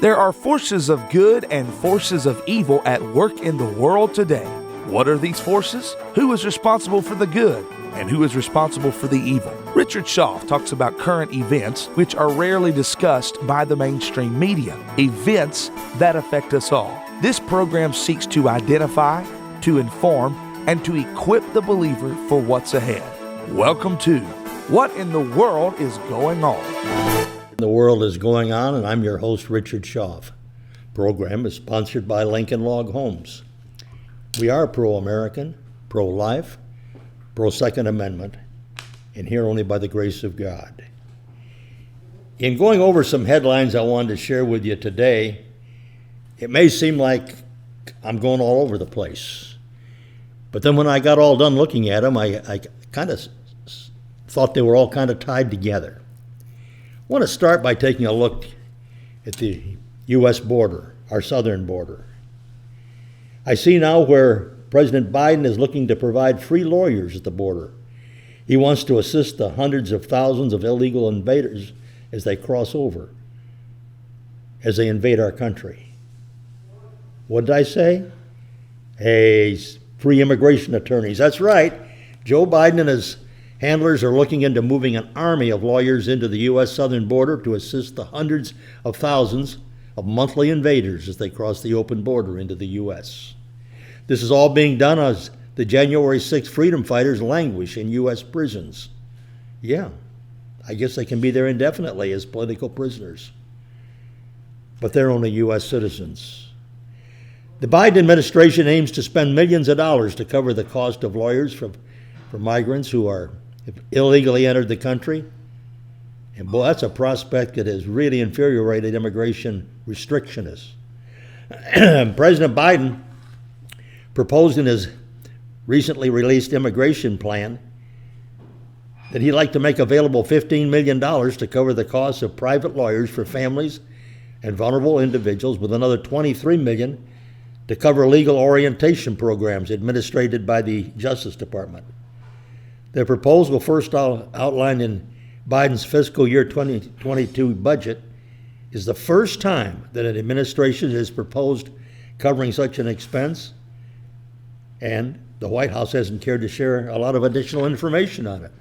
There are forces of good and forces of evil at work in the world today. What are these forces? Who is responsible for the good? And who is responsible for the evil? Richard Schaff talks about current events which are rarely discussed by the mainstream media, events that affect us all. This program seeks to identify, to inform, and to equip the believer for what's ahead. Welcome to What in the World is Going On? The world is going on, and I'm your host, Richard Schaff. The program is sponsored by Lincoln Log Homes. We are pro-American, pro-life, pro-Second Amendment, and here only by the grace of God. In going over some headlines I wanted to share with you today, it may seem like I'm going all over the place. But then when I got all done looking at them, I kind of thought they were all kind of tied together. I want to start by taking a look at the U.S. border, our southern border. I see now where President Biden is looking to provide free lawyers at the border. He wants to assist the hundreds of thousands of illegal invaders as they cross over, as they invade our country. What did I say? Hey, free immigration attorneys. That's right. Joe Biden and his handlers are looking into moving an army of lawyers into the U.S. southern border to assist the hundreds of thousands of monthly invaders as they cross the open border into the U.S. This is all being done as the January 6th freedom fighters languish in U.S. prisons. Yeah, I guess they can be there indefinitely as political prisoners. But they're only U.S. citizens. The Biden administration aims to spend millions of dollars to cover the cost of lawyers for migrants who are illegally entered the country. And boy, that's a prospect that has really infuriated immigration restrictionists. President Biden proposed in his recently released immigration plan that he'd like to make available $15 million to cover the costs of private lawyers for families and vulnerable individuals, with another $23 million to cover legal orientation programs administered by the Justice Department. The proposal, first outlined in Biden's fiscal year 2022 budget, is the first time that an administration has proposed covering such an expense, and the White House hasn't cared to share a lot of additional information on it.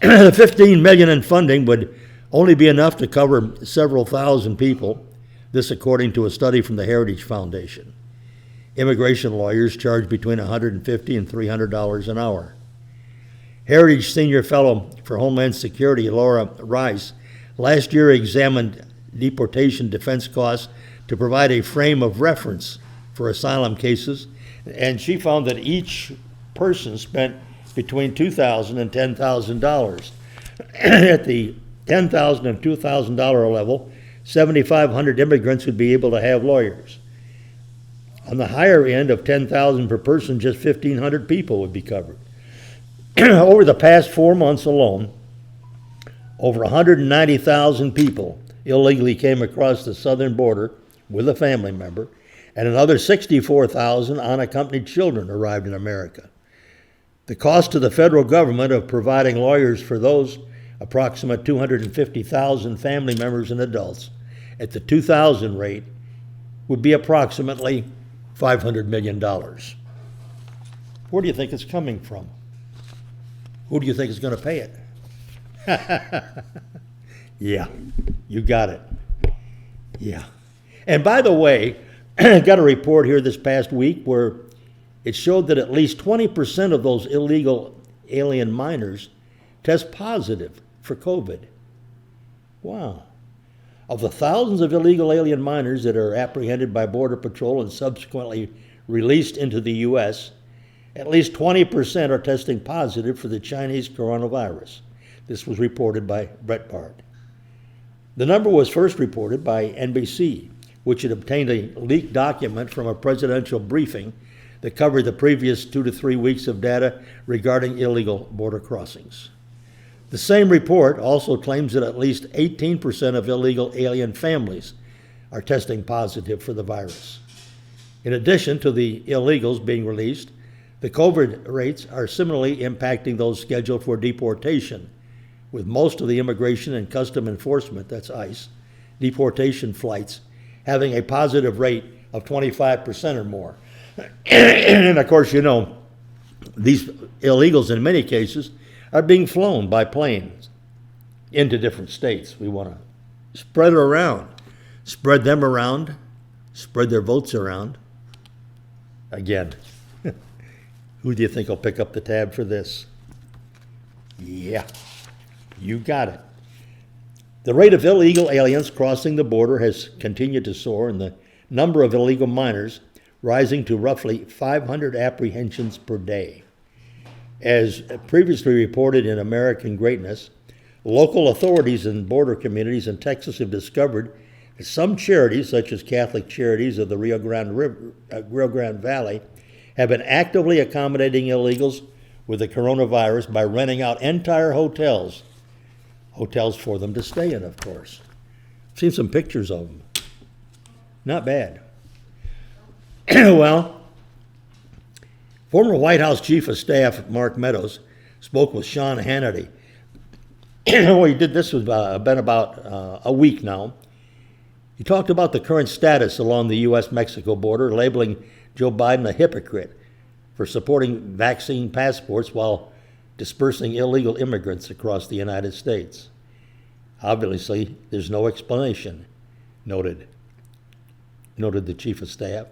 The $15 million in funding would only be enough to cover several thousand people, this according to a study from the Heritage Foundation. Immigration lawyers charge between $150 and $300 an hour. Heritage Senior Fellow for Homeland Security, Laura Rice, last year examined deportation defense costs to provide a frame of reference for asylum cases, and she found that each person spent between $2,000 and $10,000. At the $10,000 and $2,000 level, 7,500 immigrants would be able to have lawyers. On the higher end of $10,000 per person, just 1,500 people would be covered. Over the past 4 months alone, over 190,000 people illegally came across the southern border with a family member, and another 64,000 unaccompanied children arrived in America. The cost to the federal government of providing lawyers for those approximate 250,000 family members and adults at the 2000 rate would be approximately $500 million. Where do you think it's coming from? Who do you think is going to pay it? Yeah, you got it. Yeah. And by the way, I got a report here this past week where it showed that at least 20% of those illegal alien minors test positive for COVID. Wow. Of the thousands of illegal alien minors that are apprehended by Border Patrol and subsequently released into the U.S., at least 20% are testing positive for the Chinese coronavirus. This was reported by Breitbart. The number was first reported by NBC, which had obtained a leaked document from a presidential briefing that covered the previous 2 to 3 weeks of data regarding illegal border crossings. The same report also claims that at least 18% of illegal alien families are testing positive for the virus. In addition to the illegals being released, the COVID rates are similarly impacting those scheduled for deportation, with most of the Immigration and Customs Enforcement, that's ICE, deportation flights having a positive rate of 25% or more. And of course, you know, these illegals in many cases are being flown by planes into different states. We want to spread it around, spread them around, spread their votes around. Again, who do you think will pick up the tab for this? Yeah, you got it. The rate of illegal aliens crossing the border has continued to soar, and the number of illegal minors rising to roughly 500 apprehensions per day. As previously reported in American Greatness, local authorities and border communities in Texas have discovered that some charities, such as Catholic Charities of the Rio Grande Valley, have been actively accommodating illegals with the coronavirus by renting out entire hotels for them to stay in, of course. I've seen some pictures of them. Not bad. Well, former White House Chief of Staff Mark Meadows spoke with Sean Hannity. Well, he did this, been about a week now. He talked about the current status along the U.S.-Mexico border, labeling Joe Biden a hypocrite for supporting vaccine passports while dispersing illegal immigrants across the United States. Obviously, there's no explanation, noted the Chief of Staff.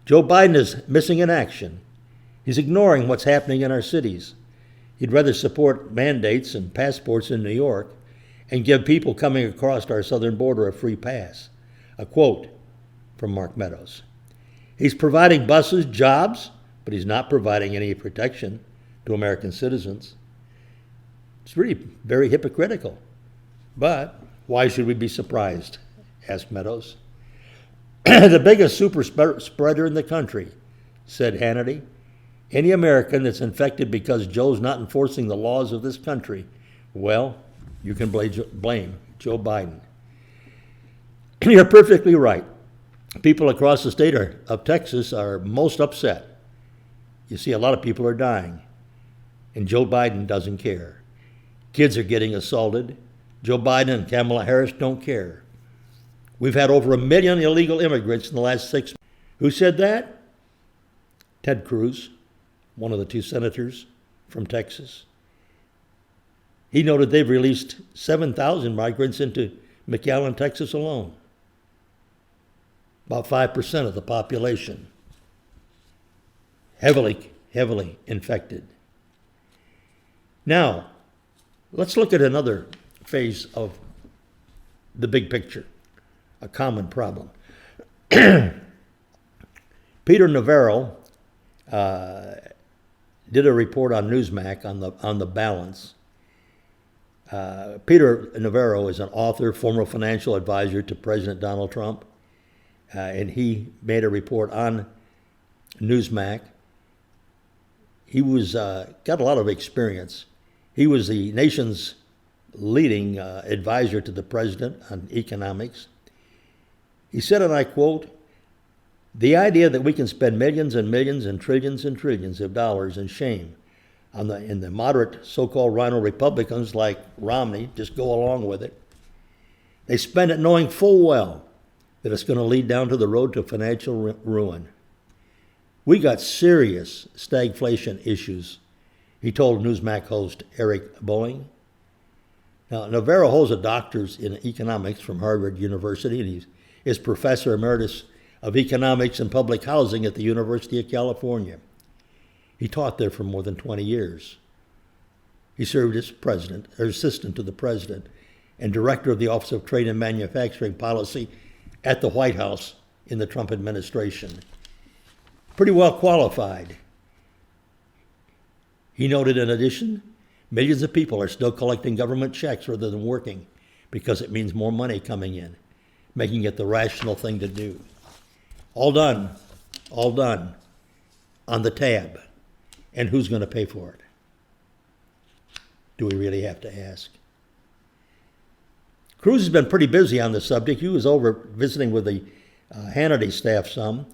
Joe Biden is missing in action. He's ignoring what's happening in our cities. He'd rather support mandates and passports in New York and give people coming across our southern border a free pass. A quote from Mark Meadows. He's providing buses, jobs, but he's not providing any protection to American citizens. It's really very hypocritical. But why should we be surprised? Asked Meadows. The biggest super spreader in the country, said Hannity. Any American that's infected because Joe's not enforcing the laws of this country, well, you can blame Joe Biden. You're perfectly right. People across the state of Texas are most upset. You see, a lot of people are dying, and Joe Biden doesn't care. Kids are getting assaulted. Joe Biden and Kamala Harris don't care. We've had over 1 million illegal immigrants in the last 6 months. Who said that? Ted Cruz, one of the 2 senators from Texas. He noted they've released 7,000 migrants into McAllen, Texas alone. About 5% of the population. Heavily infected. Now, let's look at another phase of the big picture, a common problem. Peter Navarro did a report on Newsmax on the balance. Peter Navarro is an author, former financial advisor to President Donald Trump, and he made a report on Newsmax. He was got a lot of experience. He was the nation's leading advisor to the president on economics. He said, and I quote, "The idea that we can spend millions and millions and trillions of dollars in shame in the moderate so-called rhino Republicans like Romney just go along with it. They spend it knowing full well that it's going to lead down to the road to financial ruin. We got serious stagflation issues," he told Newsmax host Eric Boeing. Now, Navarro holds a doctorate in economics from Harvard University, and he is professor emeritus of economics and public housing at the University of California. He taught there for more than 20 years. He served as assistant to the president and director of the Office of Trade and Manufacturing Policy at the White House in the Trump administration. Pretty well qualified. He noted, in addition, millions of people are still collecting government checks rather than working because it means more money coming in, making it the rational thing to do. All done on the tab. And who's going to pay for it? Do we really have to ask? Cruz has been pretty busy on the subject. He was over visiting with the Hannity staff some.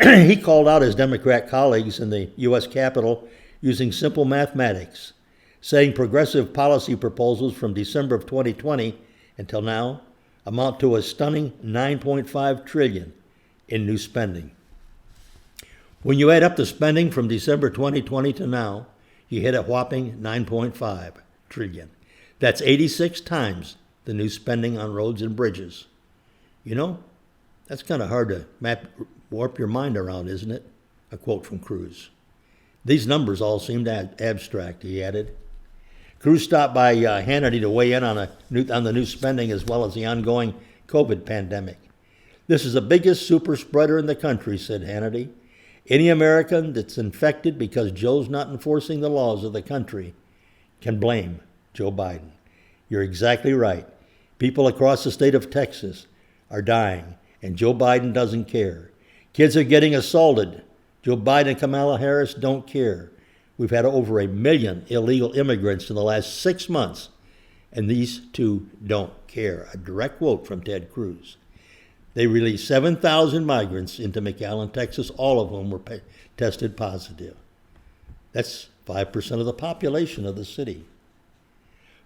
He called out his Democrat colleagues in the U.S. Capitol using simple mathematics, saying progressive policy proposals from December of 2020 until now amount to a stunning $9.5 trillion in new spending. When you add up the spending from December 2020 to now, you hit a whopping $9.5 trillion. That's 86 times the new spending on roads and bridges. You know, that's kind of hard to warp your mind around, isn't it? A quote from Cruz. These numbers all seemed abstract, he added. Cruz stopped by Hannity to weigh in on the new spending as well as the ongoing COVID pandemic. This is the biggest super spreader in the country, said Hannity. Any American that's infected because Joe's not enforcing the laws of the country can blame Joe Biden. You're exactly right. People across the state of Texas are dying, and Joe Biden doesn't care. Kids are getting assaulted. Joe Biden and Kamala Harris don't care. We've had over 1 million illegal immigrants in the last 6 months, and these two don't care. A direct quote from Ted Cruz. They released 7,000 migrants into McAllen, Texas, all of whom were tested positive. That's 5% of the population of the city.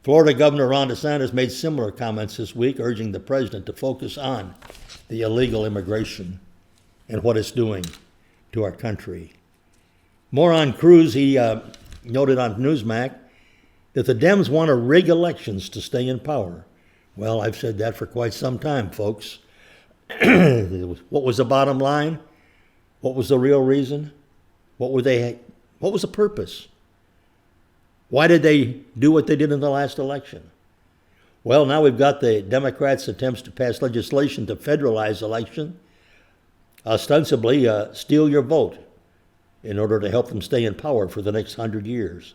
Florida Governor Ron DeSantis made similar comments this week, urging the president to focus on the illegal immigration and what it's doing to our country. More on Cruz, he noted on Newsmax that the Dems want to rig elections to stay in power. Well, I've said that for quite some time, folks. What was the bottom line? What was the real reason? What was the purpose? Why did they do what they did in the last election? Well, now we've got the Democrats' attempts to pass legislation to federalize election, ostensibly steal your vote in order to help them stay in power for the next 100 years.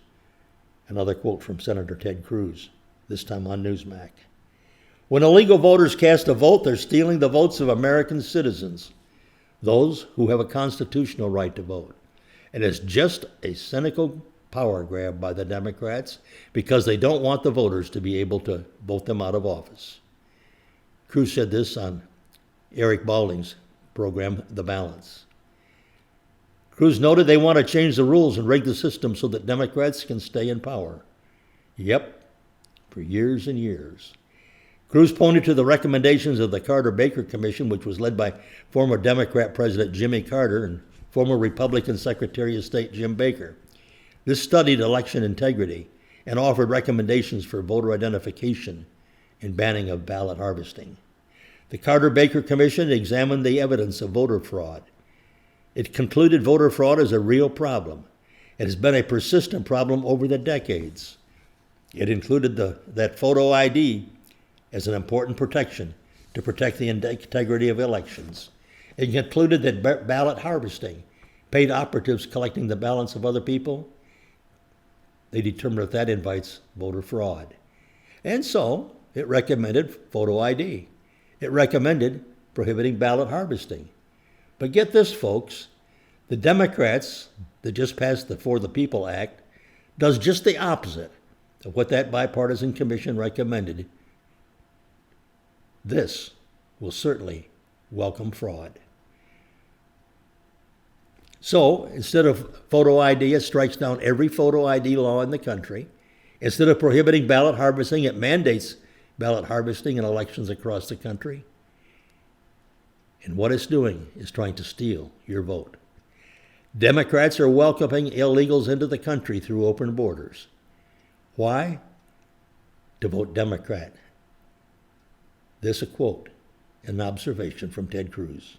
Another quote from Senator Ted Cruz, this time on Newsmax. When illegal voters cast a vote, they're stealing the votes of American citizens, those who have a constitutional right to vote. And it's just a cynical power grab by the Democrats because they don't want the voters to be able to vote them out of office. Cruz said this on Eric Balding's program, The Balance. Cruz noted they want to change the rules and rig the system so that Democrats can stay in power. Yep, for years and years. Cruz pointed to the recommendations of the Carter-Baker Commission, which was led by former Democrat President Jimmy Carter and former Republican Secretary of State Jim Baker. This studied election integrity and offered recommendations for voter identification and banning of ballot harvesting. The Carter-Baker Commission examined the evidence of voter fraud. It concluded voter fraud is a real problem. It has been a persistent problem over the decades. It included that photo ID as an important protection to protect the integrity of elections. It concluded that ballot harvesting, paid operatives collecting the ballots of other people, they determined that invites voter fraud. And so it recommended photo ID. It recommended prohibiting ballot harvesting. But get this, folks, the Democrats that just passed the For the People Act does just the opposite of what that bipartisan commission recommended. This will certainly welcome fraud. So instead of photo ID, it strikes down every photo ID law in the country. Instead of prohibiting ballot harvesting, it mandates ballot harvesting in elections across the country. And what it's doing is trying to steal your vote. Democrats are welcoming illegals into the country through open borders. Why? To vote Democrat. This a quote, an observation from Ted Cruz.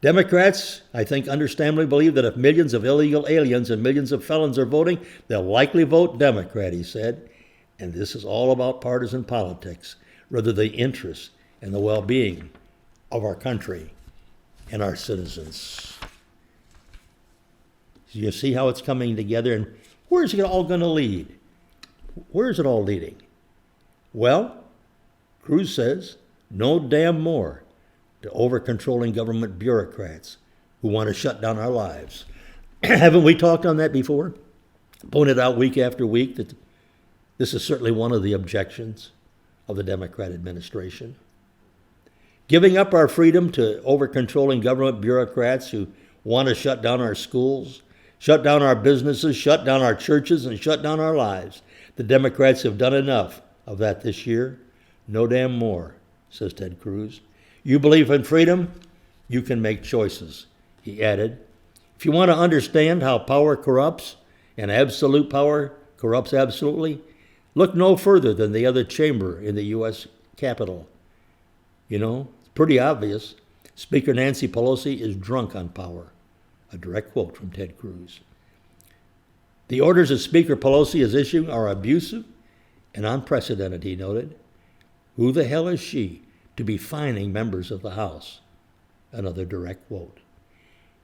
Democrats, I think, understandably believe that if millions of illegal aliens and millions of felons are voting, they'll likely vote Democrat, he said. And this is all about partisan politics, rather than the interests and the well-being of our country and our citizens. So you see how it's coming together, and where is it all going to lead? Where is it all leading? Well, Cruz says, no damn more to over-controlling government bureaucrats who want to shut down our lives. Haven't we talked on that before? Pointed out week after week that this is certainly one of the objections of the Democrat administration. Giving up our freedom to over-controlling government bureaucrats who want to shut down our schools, shut down our businesses, shut down our churches, and shut down our lives. The Democrats have done enough of that this year. No damn more. says Ted Cruz. You believe in freedom? You can make choices, he added. If you want to understand how power corrupts, and absolute power corrupts absolutely, look no further than the other chamber in the U.S. Capitol. You know, it's pretty obvious. Speaker Nancy Pelosi is drunk on power. A direct quote from Ted Cruz. The orders that Speaker Pelosi is issuing are abusive and unprecedented, he noted. Who the hell is she to be fining members of the House? Another direct quote.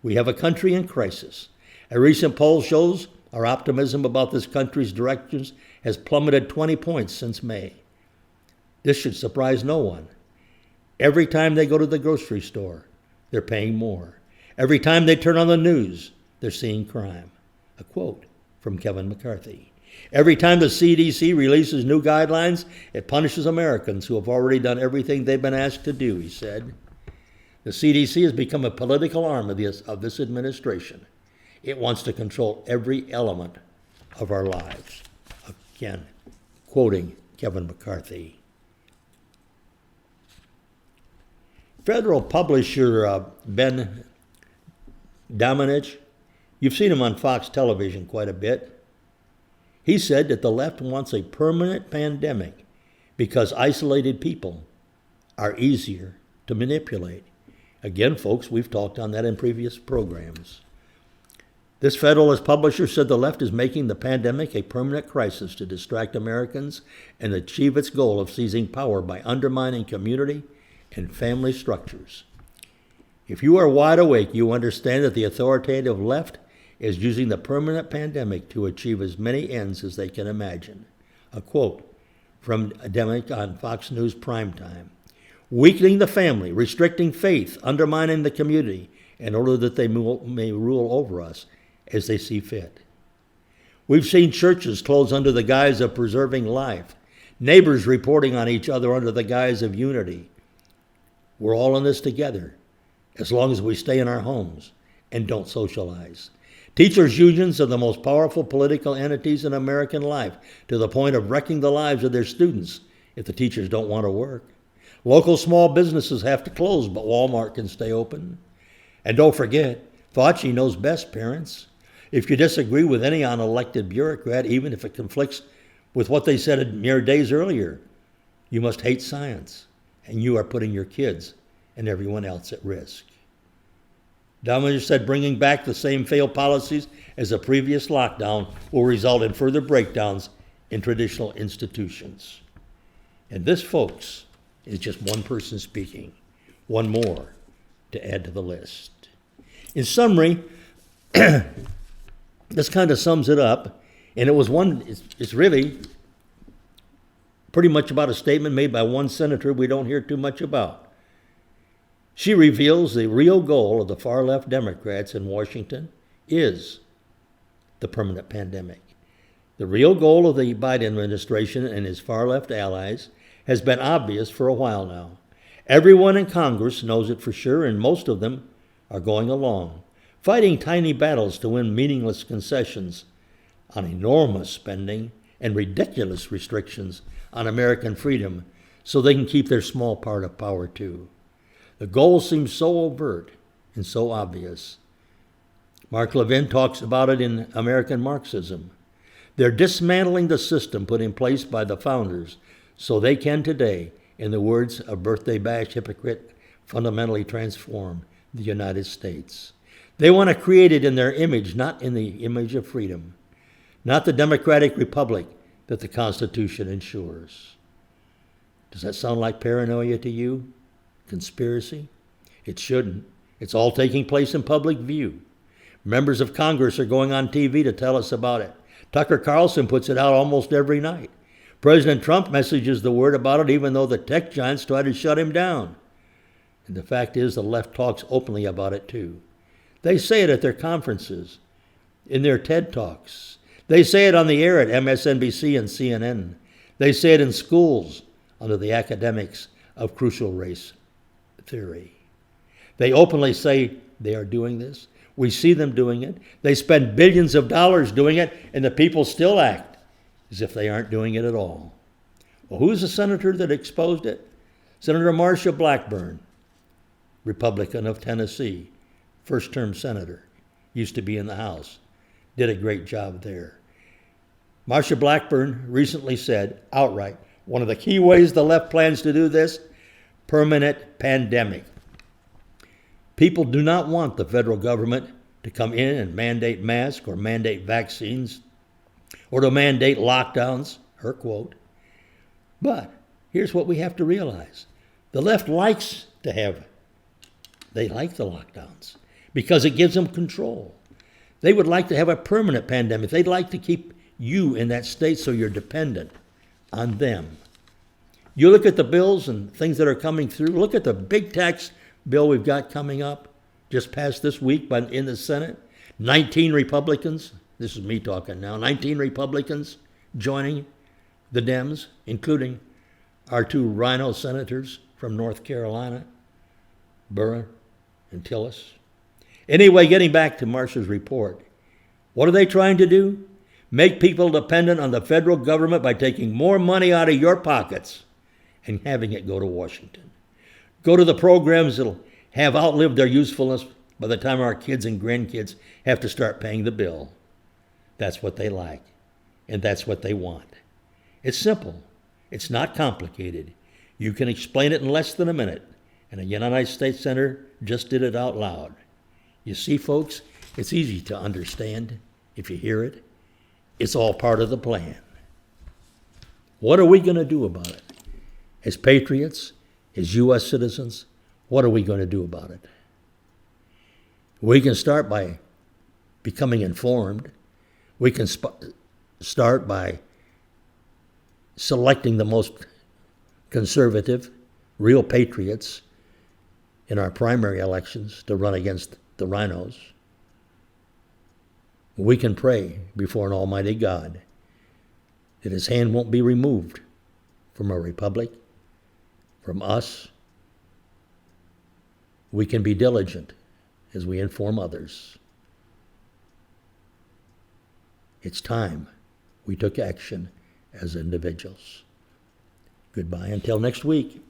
We have a country in crisis. A recent poll shows our optimism about this country's directions has plummeted 20 points since May. This should surprise no one. Every time they go to the grocery store, they're paying more. Every time they turn on the news, they're seeing crime. A quote from Kevin McCarthy. Every time the CDC releases new guidelines, it punishes Americans who have already done everything they've been asked to do, he said. The CDC has become a political arm of this administration. It wants to control every element of our lives. Again, quoting Kevin McCarthy. Federal publisher Ben Domenech, you've seen him on Fox television quite a bit. He said that the left wants a permanent pandemic because isolated people are easier to manipulate. Again, folks, we've talked on that in previous programs. This Federalist publisher said the left is making the pandemic a permanent crisis to distract Americans and achieve its goal of seizing power by undermining community and family structures. If you are wide awake, you understand that the authoritative left is using the permanent pandemic to achieve as many ends as they can imagine. A quote from Demick on Fox News Primetime. Weakening the family, restricting faith, undermining the community in order that they may rule over us as they see fit. We've seen churches close under the guise of preserving life, neighbors reporting on each other under the guise of unity. We're all in this together, as long as we stay in our homes and don't socialize. Teachers' unions are the most powerful political entities in American life, to the point of wrecking the lives of their students if the teachers don't want to work. Local small businesses have to close, but Walmart can stay open. And don't forget, Fauci knows best, parents. If you disagree with any unelected bureaucrat, even if it conflicts with what they said mere days earlier, you must hate science, and you are putting your kids and everyone else at risk. Domenech said bringing back the same failed policies as the previous lockdown will result in further breakdowns in traditional institutions. And this, folks, is just one person speaking. One more to add to the list. In summary, this kind of sums it up. And it's really pretty much about a statement made by one senator we don't hear too much about. She reveals the real goal of the far-left Democrats in Washington is the permanent pandemic. The real goal of the Biden administration and his far-left allies has been obvious for a while now. Everyone in Congress knows it for sure, and most of them are going along, fighting tiny battles to win meaningless concessions on enormous spending and ridiculous restrictions on American freedom so they can keep their small part of power too. The goal seems so overt and so obvious. Mark Levin talks about it in American Marxism. They're dismantling the system put in place by the founders so they can today, in the words of birthday bash hypocrite, fundamentally transform the United States. They want to create it in their image, not in the image of freedom, not the democratic republic that the Constitution ensures. Does that sound like paranoia to you? Conspiracy? It shouldn't. It's all taking place in public view. Members of Congress are going on TV to tell us about it. Tucker Carlson puts it out almost every night. President Trump messages the word about it even though the tech giants try to shut him down. And the fact is the left talks openly about it too. They say it at their conferences, in their TED Talks. They say it on the air at MSNBC and CNN. They say it in schools under the academics of crucial race theory. They openly say they are doing this. We see them doing it. They spend billions of dollars doing it, and the people still act as if they aren't doing it at all. Well, who's the senator that exposed it? Senator Marsha Blackburn, Republican of Tennessee, first-term senator, used to be in the House, did a great job there. Marsha Blackburn recently said outright, one of the key ways the left plans to do this, permanent pandemic. People do not want the federal government to come in and mandate masks or mandate vaccines or to mandate lockdowns, her quote. But here's what we have to realize. The left likes to have, they like the lockdowns because it gives them control. They would like to have a permanent pandemic. They'd like to keep you in that state so you're dependent on them. You look at the bills and things that are coming through. Look at the big tax bill we've got coming up, just passed this week in the Senate. 19 Republicans, this is me talking now, 19 Republicans joining the Dems, including our two Rhino senators from North Carolina, Burr and Tillis. Anyway, getting back to Marsha's report, what are they trying to do? Make people dependent on the federal government by taking more money out of your pockets and having it go to Washington. Go to the programs that'll have outlived their usefulness by the time our kids and grandkids have to start paying the bill. That's what they like, and that's what they want. It's simple. It's not complicated. You can explain it in less than a minute, and a United States Senator just did it out loud. You see, folks, it's easy to understand if you hear it. It's all part of the plan. What are we going to do about it? As patriots, as U.S. citizens, what are we going to do about it? We can start by becoming informed. We can start by selecting the most conservative, real patriots in our primary elections to run against the rhinos. We can pray before an almighty God that his hand won't be removed from our republic, from us. We can be diligent as we inform others. It's time we took action as individuals. Goodbye until next week.